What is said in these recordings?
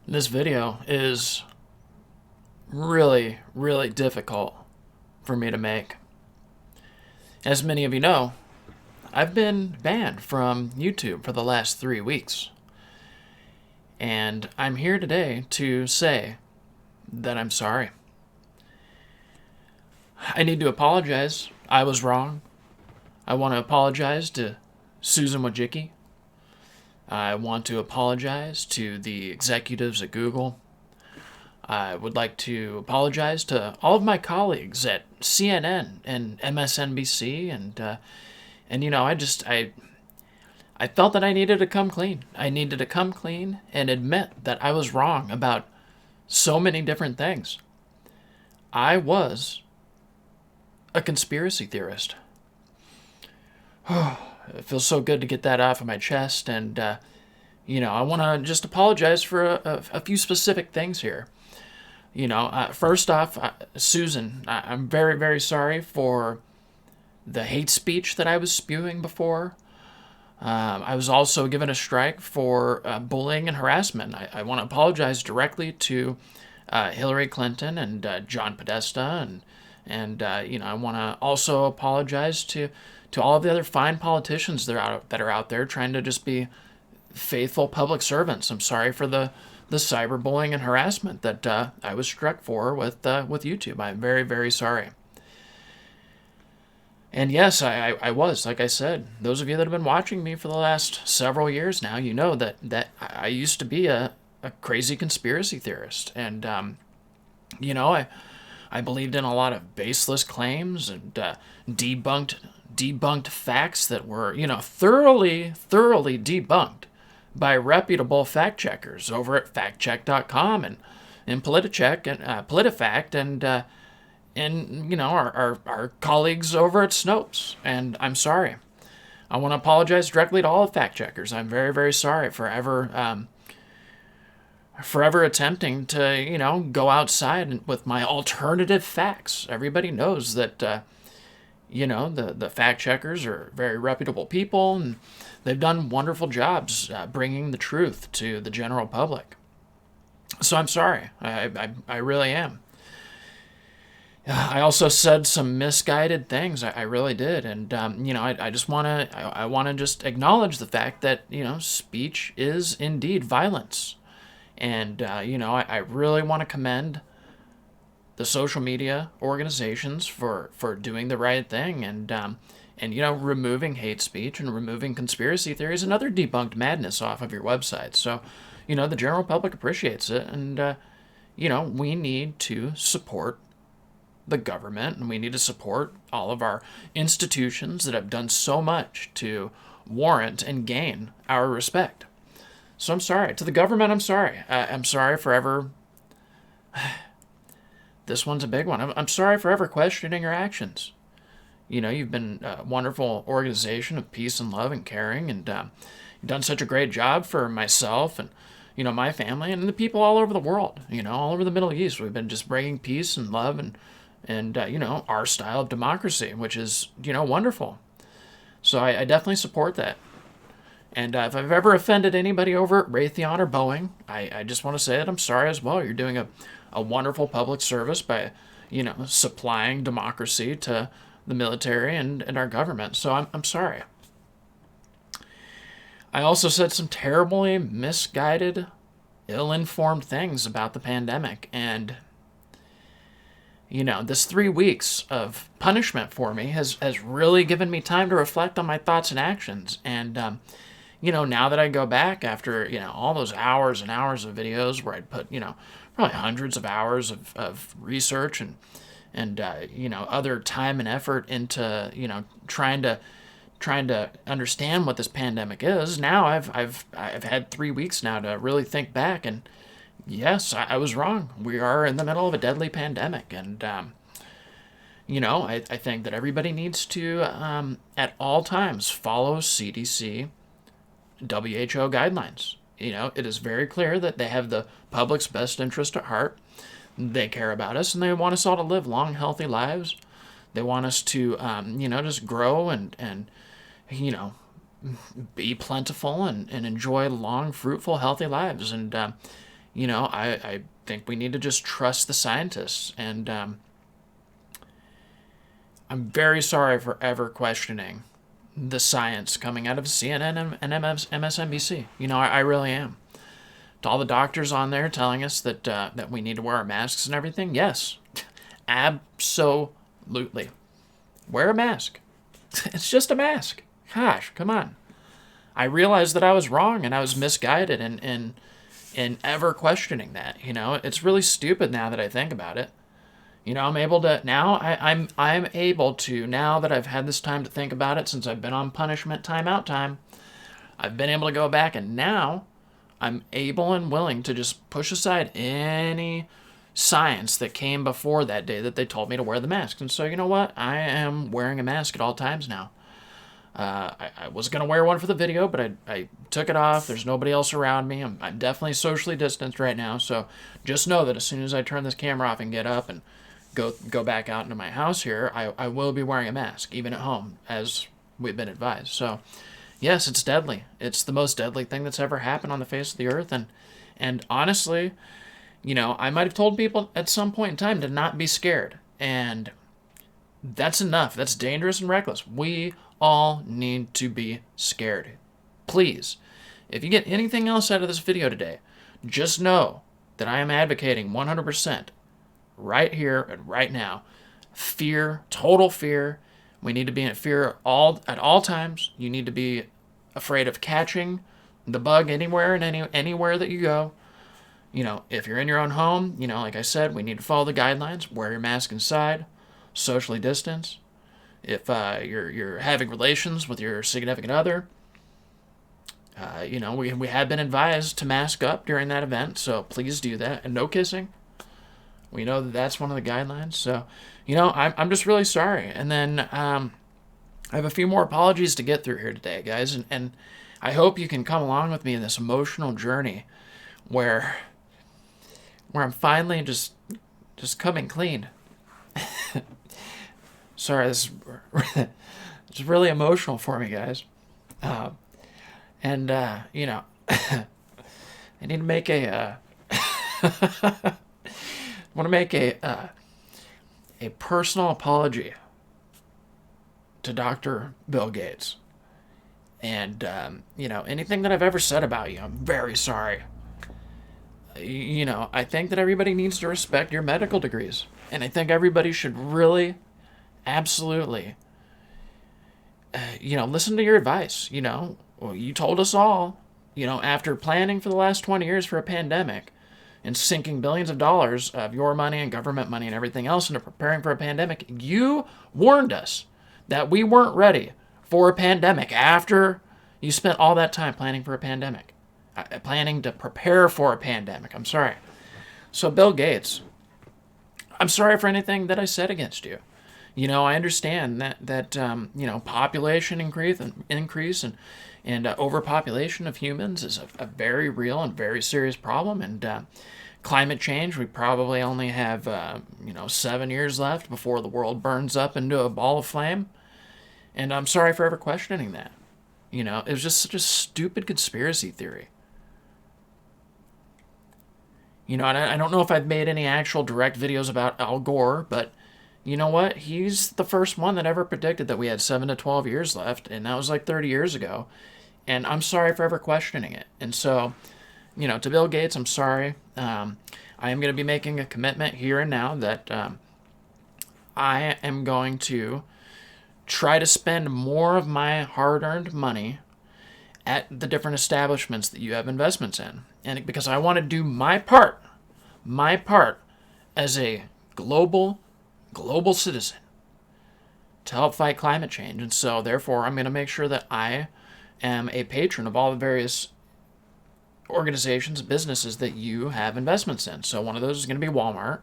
This video is really, really difficult for me to make. As many of you know, I've been banned from YouTube for the last 3 weeks. And I'm here today to say that I'm sorry. I need to apologize. I was wrong. I want to apologize to Susan Wojcicki. I want to apologize to the executives at Google. I would like to apologize to all of my colleagues at CNN and MSNBC, and I felt that I needed to come clean. I needed to come clean and admit that I was wrong about so many different things. I was a conspiracy theorist. It feels so good to get that off of my chest, and I want to just apologize for a few specific things here. First off, Susan, I'm very, very sorry for the hate speech that I was spewing before. I was also given a strike for bullying and harassment. I want to apologize directly to Hillary Clinton and John Podesta, and I want to also apologize to all of the other fine politicians that are out there trying to just be faithful public servants. I'm sorry for the cyberbullying and harassment that I was struck for with YouTube. I'm very, very sorry. And yes, I was, like I said, those of you that have been watching me for the last several years now, you know that I used to be a crazy conspiracy theorist. And, I believed in a lot of baseless claims and debunked facts that were, thoroughly debunked by reputable fact checkers over at factcheck.com and Politicheck and PolitiFact and our colleagues over at Snopes. And I'm sorry. I want to apologize directly to all the fact checkers. I'm very, very sorry for ever attempting to go outside with my alternative facts. Everybody knows that the fact checkers are very reputable people, and they've done wonderful jobs bringing the truth to the general public. So I'm sorry. I really am. I also said some misguided things. I really did, and I just want to just acknowledge the fact that speech is indeed violence, and I really want to commend the social media organizations for doing the right thing and removing hate speech and removing conspiracy theories and other debunked madness off of your website. So the general public appreciates it, and we need to support the government, and we need to support all of our institutions that have done so much to warrant and gain our respect. So I'm sorry. To the government, I'm sorry. I'm sorry for ever... This one's a big one. I'm sorry for ever questioning your actions. You've been a wonderful organization of peace and love and caring, and you've done such a great job for myself and, my family and the people all over the world, all over the Middle East. We've been just bringing peace and love and our style of democracy, which is, wonderful. So I definitely support that. And if I've ever offended anybody over at Raytheon or Boeing, I just want to say that I'm sorry as well. You're doing a wonderful public service by, supplying democracy to the military and our government. So I'm sorry. I also said some terribly misguided, ill-informed things about the pandemic. And, this 3 weeks of punishment for me has really given me time to reflect on my thoughts and actions. And, now that I go back after, all those hours and hours of videos where I'd put, probably hundreds of hours of research and other time and effort into, trying to understand what this pandemic is. Now I've had 3 weeks now to really think back, and yes, I was wrong. We are in the middle of a deadly pandemic, and I think that everybody needs to at all times follow CDC, WHO guidelines. It is very clear that they have the public's best interest at heart. They care about us, and they want us all to live long, healthy lives. They want us to, just grow and be plentiful and enjoy long, fruitful, healthy lives. And, I think we need to just trust the scientists. And I'm very sorry for ever questioning the science coming out of CNN and MSNBC. I really am. To all the doctors on there telling us that we need to wear our masks and everything, yes, absolutely. Wear a mask. It's just a mask. Gosh, come on. I realized that I was wrong and I was misguided in ever questioning that. It's really stupid now that I think about it. I'm able to now. I'm able to, now that I've had this time to think about it, since I've been on punishment timeout time. I've been able to go back, and now I'm able and willing to just push aside any science that came before that day that they told me to wear the mask. And so, you know what? I am wearing a mask at all times now. I was going to wear one for the video, but I took it off. There's nobody else around me. I'm definitely socially distanced right now. So just know that as soon as I turn this camera off and get up and go back out into my house here, I will be wearing a mask, even at home, as we've been advised. So yes, it's deadly. It's the most deadly thing that's ever happened on the face of the earth. And honestly, I might have told people at some point in time to not be scared. And that's enough. That's dangerous and reckless. We all need to be scared. Please, if you get anything else out of this video today, just know that I am advocating 100% right here and right now. Fear, total fear. We need to be in fear at all times. You need to be afraid of catching the bug anywhere and anywhere that you go. If you're in your own home, like I said, we need to follow the guidelines. Wear your mask inside, socially distance. If you're having relations with your significant other, we have been advised to mask up during that event, so please do that. And no kissing. We know that that's one of the guidelines. So, I'm just really sorry. And then I have a few more apologies to get through here today, guys. And I hope you can come along with me in this emotional journey where I'm finally just coming clean. Sorry, it's really emotional for me, guys. I need to make I want to make a personal apology to Dr. Bill Gates. And, anything that I've ever said about you, I'm very sorry. I think that everybody needs to respect your medical degrees. And I think everybody should really, absolutely, listen to your advice. Well, you told us all, after planning for the last 20 years for a pandemic and sinking billions of dollars of your money and government money and everything else into preparing for a pandemic, you warned us that we weren't ready for a pandemic after you spent all that time planning for a pandemic, planning to prepare for a pandemic. I'm sorry. So Bill Gates, I'm sorry for anything that I said against you. I understand that population increase and overpopulation of humans is a very real and very serious problem. And climate change, we probably only have 7 years left before the world burns up into a ball of flame. And I'm sorry for ever questioning that. It was just such a stupid conspiracy theory. And I don't know if I've made any actual direct videos about Al Gore, but you know what? He's the first one that ever predicted that we had 7 to 12 years left, and that was like 30 years ago. And I'm sorry for ever questioning it. And so, to Bill Gates, I'm sorry. I am going to be making a commitment here and now that I am going to try to spend more of my hard-earned money at the different establishments that you have investments in. And because I want to do my part as a global citizen to help fight climate change. And so, therefore, I'm going to make sure that I am a patron of all the various organizations, businesses that you have investments in. So one of those is going to be Walmart.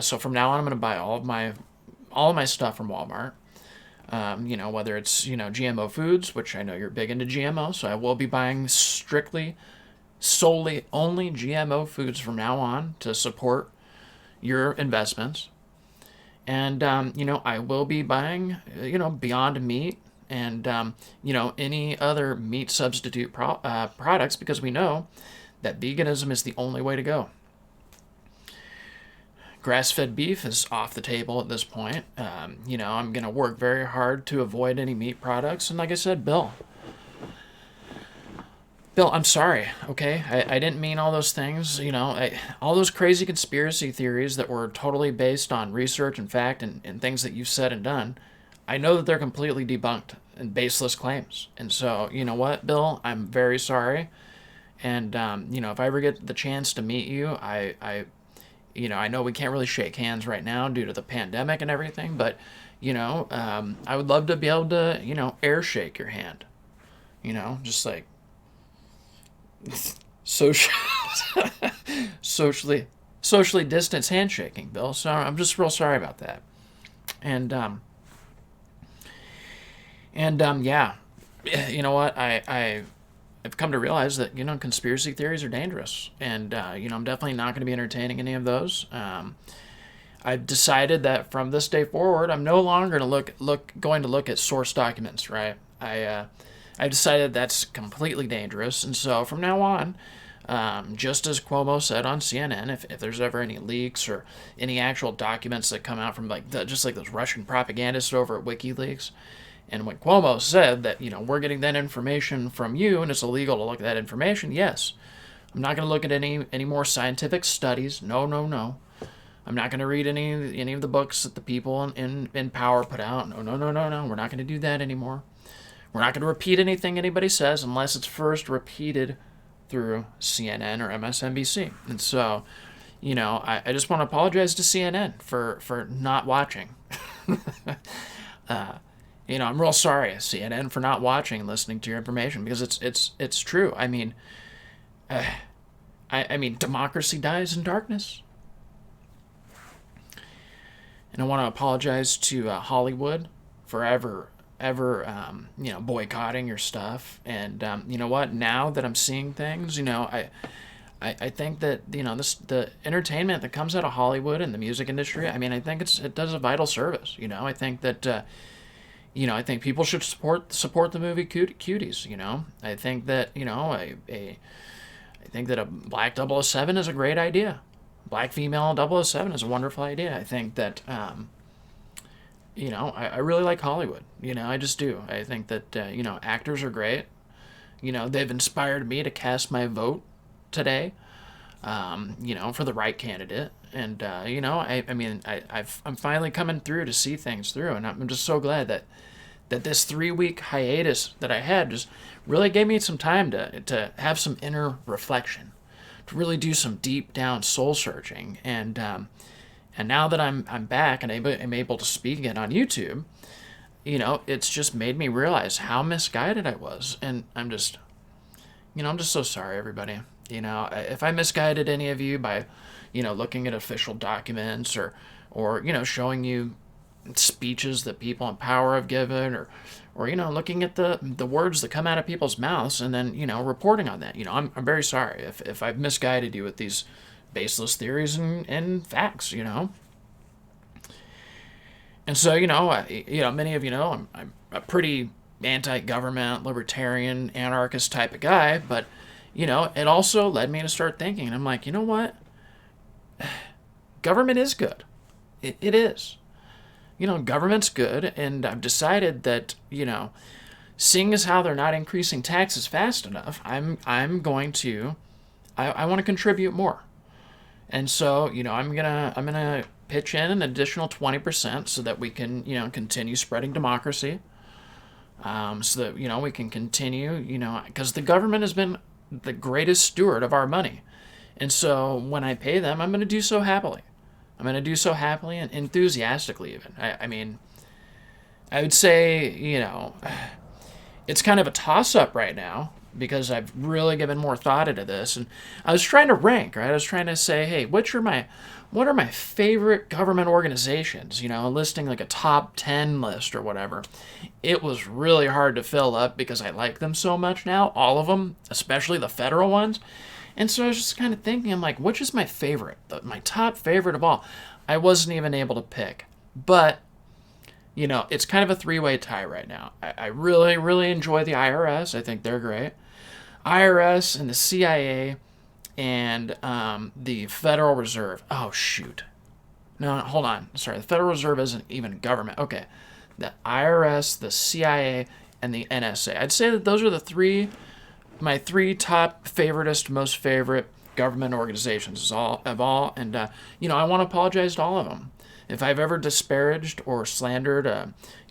So from now on, I'm going to buy all of my stuff from Walmart. Whether it's, GMO foods, which I know you're big into GMO, so I will be buying solely only GMO foods from now on to support your investments. And, I will be buying, Beyond Meat and, any other meat substitute products, because we know that veganism is the only way to go. Grass-fed beef is off the table at this point. I'm going to work very hard to avoid any meat products. And like I said, Bill, I'm sorry, okay? I didn't mean all those things, all those crazy conspiracy theories that were totally based on research and fact and things that you've said and done. I know that they're completely debunked and baseless claims. And so, you know what, Bill? I'm very sorry. And, if I ever get the chance to meet you, I know we can't really shake hands right now due to the pandemic and everything, but, I would love to be able to, air shake your hand. Just like social, socially distanced handshaking, Bill. So I'm just real sorry about that. And yeah, you know what? I've come to realize that, conspiracy theories are dangerous. And, I'm definitely not going to be entertaining any of those. I've decided that from this day forward, I'm no longer going to look at source documents, right? I decided that's completely dangerous. And so from now on, just as Cuomo said on CNN, if there's ever any leaks or any actual documents that come out from just like those Russian propagandists over at WikiLeaks, and when Cuomo said that, we're getting that information from you and it's illegal to look at that information, yes. I'm not going to look at any more scientific studies. No, no, no. I'm not going to read any of the books that the people in power put out. No, no, no, no, no. We're not going to do that anymore. We're not going to repeat anything anybody says unless it's first repeated through CNN or MSNBC. And so, I just want to apologize to CNN for not watching. I'm real sorry, CNN, for not watching and listening to your information, because it's true. I mean, democracy dies in darkness. And I want to apologize to Hollywood for ever boycotting your stuff. And you know what? Now that I'm seeing things, I think that the entertainment that comes out of Hollywood and the music industry, I think it does a vital service. I think that. I think people should support the movie Cuties. I think that I think that a black 007 is a great idea. Black female 007 is a wonderful idea. I think that I really like Hollywood. I just do. I think that actors are great. They've inspired me to cast my vote today. For the right candidate. And I'm finally coming through to see things through, and I'm just so glad that this 3-week hiatus that I had just really gave me some time to have some inner reflection, to really do some deep down soul searching. And now that I'm back and I'm able to speak again on YouTube, it's just made me realize how misguided I was, and I'm just so sorry, everybody. If I misguided any of you by, looking at official documents or showing you speeches that people in power have given, or looking at the words that come out of people's mouths and then, reporting on that, I'm very sorry if I've misguided you with these baseless theories and facts, And so, many of you know, I'm a pretty anti-government, libertarian, anarchist type of guy, but it also led me to start thinking. And I'm like, you know what? Government is good. It is. Government's good. And I've decided that, seeing as how they're not increasing taxes fast enough, I'm going to, I want to contribute more. And so, I'm gonna pitch in an additional 20% so that we can, continue spreading democracy. So that, we can continue, because the government has been the greatest steward of our money. And so when I pay them, I'm going to do so happily. I'm going to do so happily and enthusiastically even. I would say, it's kind of a toss-up right now because I've really given more thought into this. And I was trying to rank, right? I was trying to say, hey, what are my favorite government organizations? Listing like a top 10 list or whatever. It was really hard to fill up because I like them so much now, all of them, especially the federal ones. And so I was just kind of thinking, I'm like, which is my favorite? My top favorite of all? I wasn't even able to pick. But, it's kind of a three-way tie right now. I really, really enjoy the IRS. I think they're great. IRS and the CIA and the Federal Reserve. Oh, shoot. No, hold on. Sorry, the Federal Reserve isn't even government. Okay. The IRS, the CIA, and the NSA. I'd say that those are my three top favoritist, most favorite government organizations of all. And, I want to apologize to all of them. If I've ever disparaged or slandered,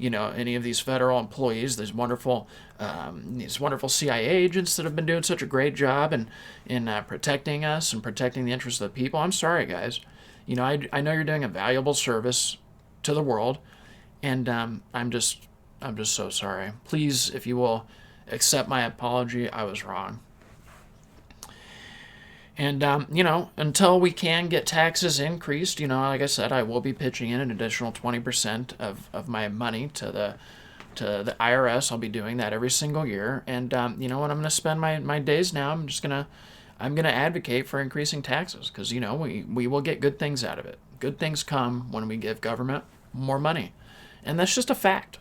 any of these federal employees, these wonderful CIA agents that have been doing such a great job in protecting us and protecting the interests of the people, I'm sorry, guys. I know you're doing a valuable service to the world, and I'm just so sorry. Please, if you will, accept my apology. I was wrong. And, until we can get taxes increased, like I said, I will be pitching in an additional 20% of my money to the IRS. I'll be doing that every single year. And, I'm going to spend my days now. I'm going to advocate for increasing taxes because, we will get good things out of it. Good things come when we give government more money. And that's just a fact.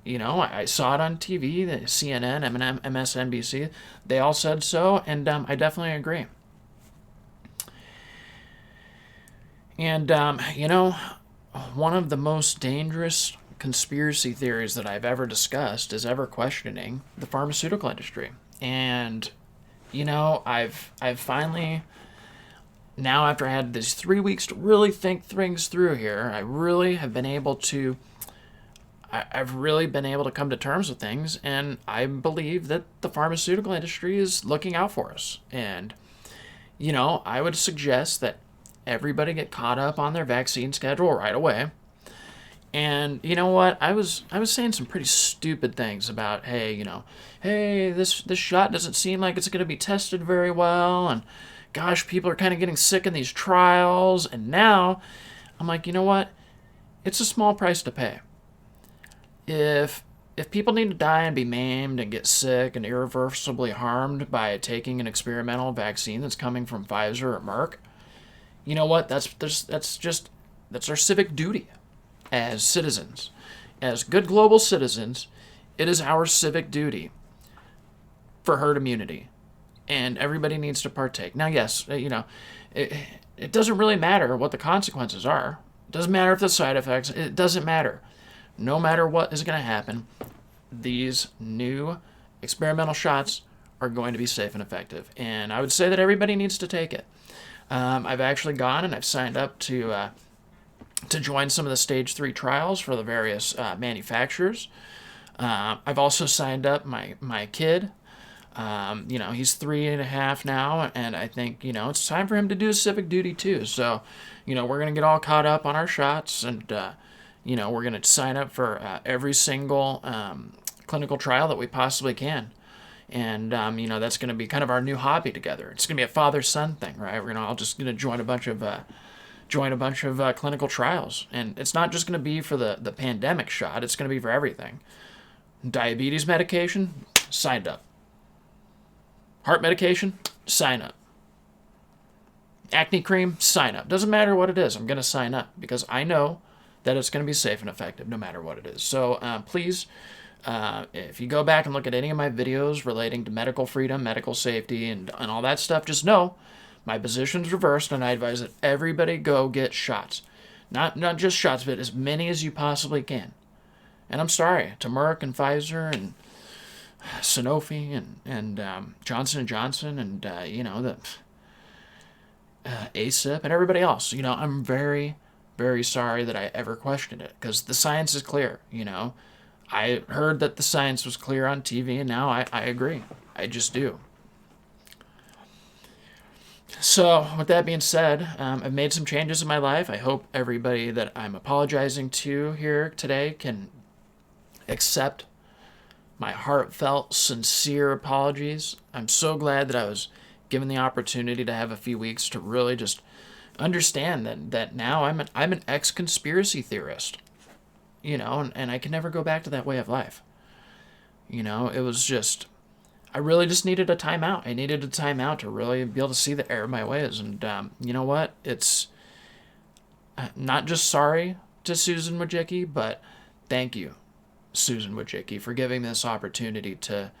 I saw it on TV, the CNN, MSNBC. They all said so, and I definitely agree. And, one of the most dangerous conspiracy theories that I've ever discussed is ever questioning the pharmaceutical industry. And, I've finally, now after I had these 3 weeks to really think things through here, I've really been able to come to terms with things, and I believe that the pharmaceutical industry is looking out for us. And, I would suggest that everybody get caught up on their vaccine schedule right away. And you know what? I was saying some pretty stupid things about, hey, this shot doesn't seem like it's going to be tested very well, and gosh, people are kind of getting sick in these trials. And now I'm like, you know what? It's a small price to pay. If people need to die and be maimed and get sick and irreversibly harmed by taking an experimental vaccine that's coming from Pfizer or Merck, you know what? That's our civic duty as citizens. As good global citizens, it is our civic duty for herd immunity. And everybody needs to partake. Now, yes, it doesn't really matter what the consequences are. It doesn't matter if the side effects, it doesn't matter. No matter what is going to happen, these new experimental shots are going to be safe and effective. And I would say that everybody needs to take it. I've actually gone and I've signed up to join some of the stage 3 trials for the various manufacturers. I've also signed up my kid. He's 3.5 now, and I think, it's time for him to do his civic duty too. So, we're going to get all caught up on our shots, and, we're going to sign up for every single clinical trial that we possibly can. And, that's going to be kind of our new hobby together. It's going to be a father-son thing, right? We're all just going to join a bunch of clinical trials. And it's not just going to be for the pandemic shot. It's going to be for everything. Diabetes medication, signed up. Heart medication, sign up. Acne cream, sign up. Doesn't matter what it is, I'm going to sign up because I know that it's going to be safe and effective no matter what it is. So please, if you go back and look at any of my videos relating to medical freedom, medical safety, and all that stuff, just know my position's reversed, and I advise that everybody go get shots. Not just shots, but as many as you possibly can. And I'm sorry to Merck and Pfizer and Sanofi and Johnson & Johnson and, the ASIP and everybody else. I'm very, very sorry that I ever questioned it because the science is clear, I heard that the science was clear on TV, and now I agree. I just do. So, with that being said, I've made some changes in my life. I hope everybody that I'm apologizing to here today can accept my heartfelt, sincere apologies. I'm so glad that I was given the opportunity to have a few weeks to really just understand that now I'm an ex-conspiracy theorist. And I can never go back to that way of life. It was just, I really just needed a timeout. I needed a timeout to really be able to see the error of my ways. And you know what? It's not just sorry to Susan Wojcicki, but thank you, Susan Wojcicki, for giving this opportunity to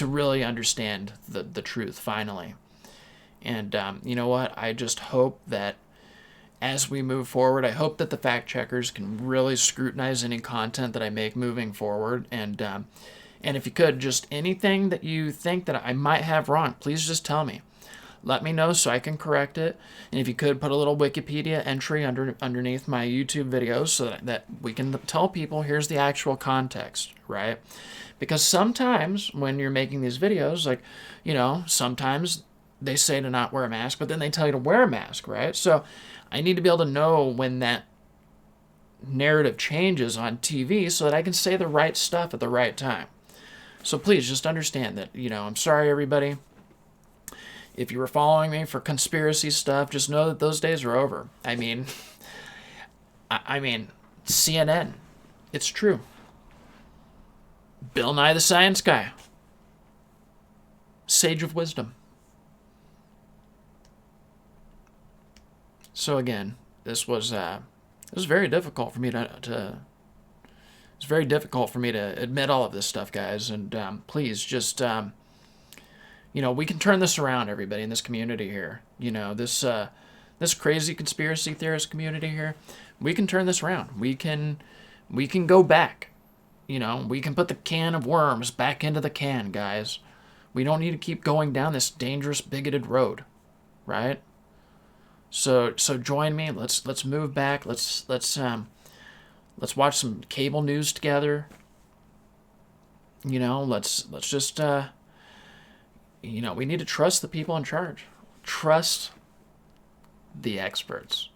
really understand the truth finally. And you know what? I just hope that as we move forward, I hope that the fact checkers can really scrutinize any content that I make moving forward. And if you could, just anything that you think that I might have wrong, please just tell me. Let me know so I can correct it. And if you could, put a little Wikipedia entry underneath my YouTube videos so that we can tell people here's the actual context, right? Because sometimes when you're making these videos, like, sometimes they say to not wear a mask, but then they tell you to wear a mask, right? So I need to be able to know when that narrative changes on TV so that I can say the right stuff at the right time. So please just understand that, I'm sorry, everybody. If you were following me for conspiracy stuff, just know that those days are over. I mean, CNN, it's true. Bill Nye the Science Guy, sage of wisdom. So again, this was very difficult for me it's very difficult for me to admit all of this stuff, guys. And please just we can turn this around, everybody in this community here. This crazy conspiracy theorist community here. We can turn this around. We can go back. We can put the can of worms back into the can, guys. We don't need to keep going down this dangerous, bigoted road, right? So join me. Let's move back. Let's watch some cable news together. Let's just we need to trust the people in charge. Trust the experts.